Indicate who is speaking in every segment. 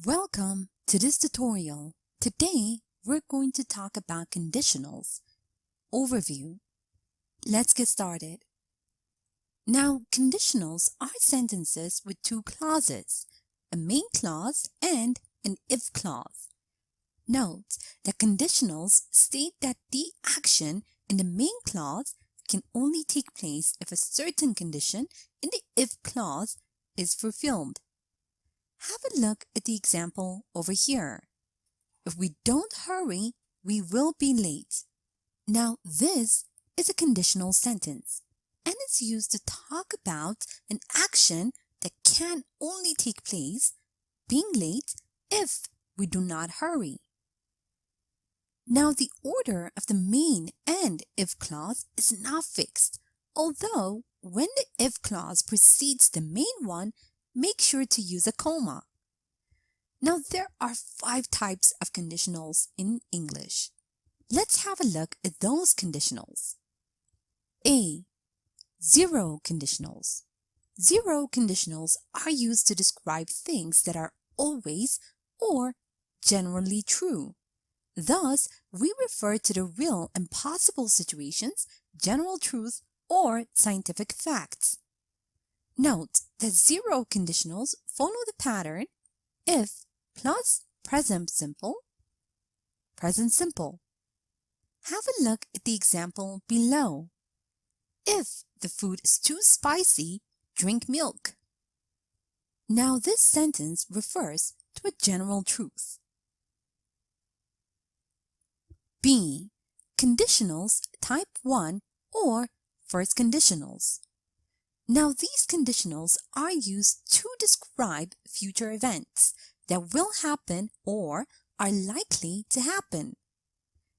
Speaker 1: Welcome to this tutorial. Today, we're going to talk about conditionals. Overview. Let's get started. Now, conditionals are sentences with two clauses, a main clause and an if clause. Note that conditionals state that the action in the main clause can only take place if a certain condition in the if clause is fulfilled. Have a look at the example over here. If we don't hurry, we will be late. Now, this is a conditional sentence, and it's used to talk about an action that can only take place, being late, if we do not hurry. Now, the order of the main and if clause is not fixed, although when the if clause precedes the main one, make sure to use a comma. Now, there are 5 types of conditionals in English. Let's have a look at those conditionals. A. Zero conditionals. Zero conditionals are used to describe things that are always or generally true. Thus, we refer to the real and possible situations, general truth, or scientific facts. Note that zero conditionals follow the pattern if plus present simple, present simple. Have a look at the example below. If the food is too spicy, drink milk. Now this sentence refers to a general truth. B. Conditionals type 1 or first conditionals. Now, these conditionals are used to describe future events that will happen or are likely to happen.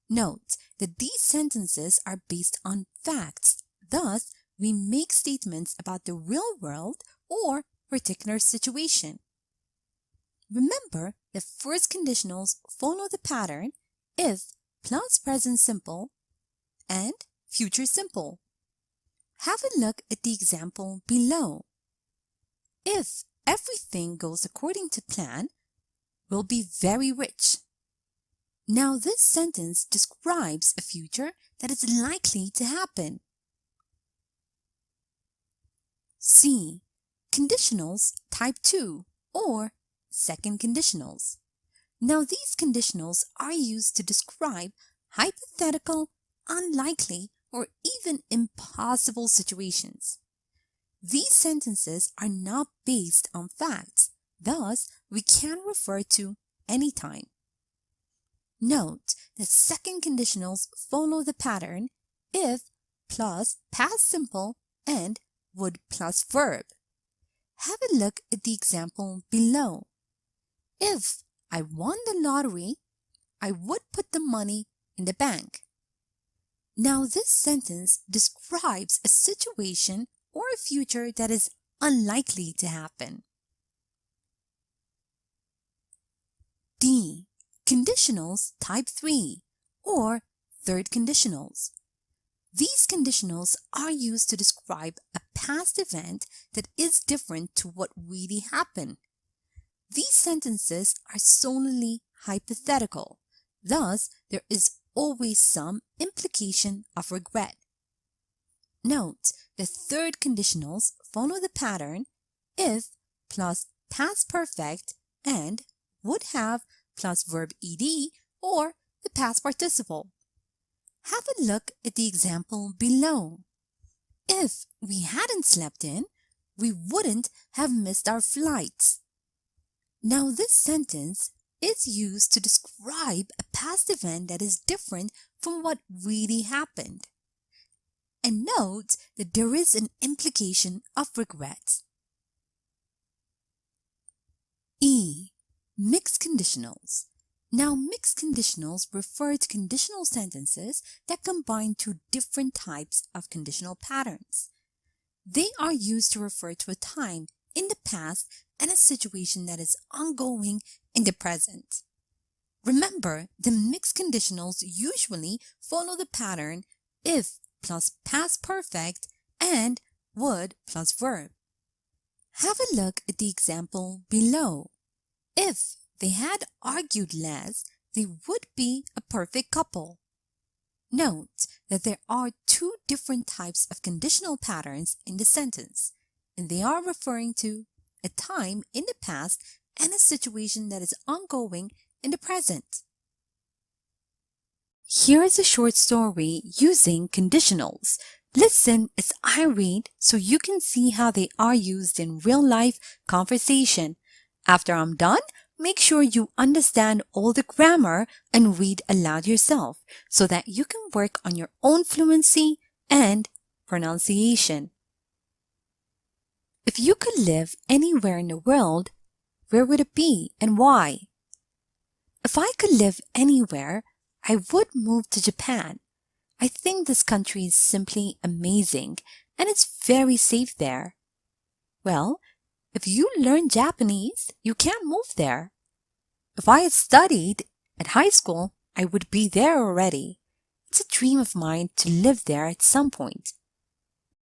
Speaker 1: Note that these sentences are based on facts. Thus, we make statements about the real world or particular situation. Remember that first conditionals follow the pattern if plus present simple and future simple. Have a look at the example below. If everything goes according to plan, we'll be very rich. Now this sentence describes a future that is likely to happen. C. Conditionals type 2 or second conditionals. Now these conditionals are used to describe hypothetical, unlikely, or even impossible situations. These sentences are not based on facts, thus we can refer to any time. Note that second conditionals follow the pattern if plus past simple and would plus verb. Have a look at the example below. If I won the lottery, I would put the money in the bank. Now this sentence describes a situation or a future that is unlikely to happen. D. Conditionals type 3 or third conditionals. These conditionals are used to describe a past event that is different to what really happened. These sentences are solely hypothetical. Thus, there is always some implication of regret. Note the third conditionals follow the pattern if plus past perfect and would have plus verb ed or the past participle. Have a look at the example below. If we hadn't slept in, we wouldn't have missed our flights. Now this sentence is used to describe a past event that is different from what really happened. And note that there is an implication of regret. E. Mixed conditionals. Now, mixed conditionals refer to conditional sentences that combine two different types of conditional patterns. They are used to refer to a time in the past and a situation that is ongoing in the present. Remember, the mixed conditionals usually follow the pattern if plus past perfect and would plus verb. Have a look at the example below. If they had argued less, they would be a perfect couple. Note that there are two different types of conditional patterns in the sentence, and they are referring to a time in the past and a situation that is ongoing in the present. Here is a short story using conditionals. Listen as I read so you can see how they are used in real-life conversation. After I'm done, make sure you understand all the grammar and read aloud yourself so that you can work on your own fluency and pronunciation. If you could live anywhere in the world, where would it be and why? If I could live anywhere, I would move to Japan. I think this country is simply amazing and it's very safe there. Well, if you learn Japanese, you can't move there. If I had studied at high school, I would be there already. It's a dream of mine to live there at some point.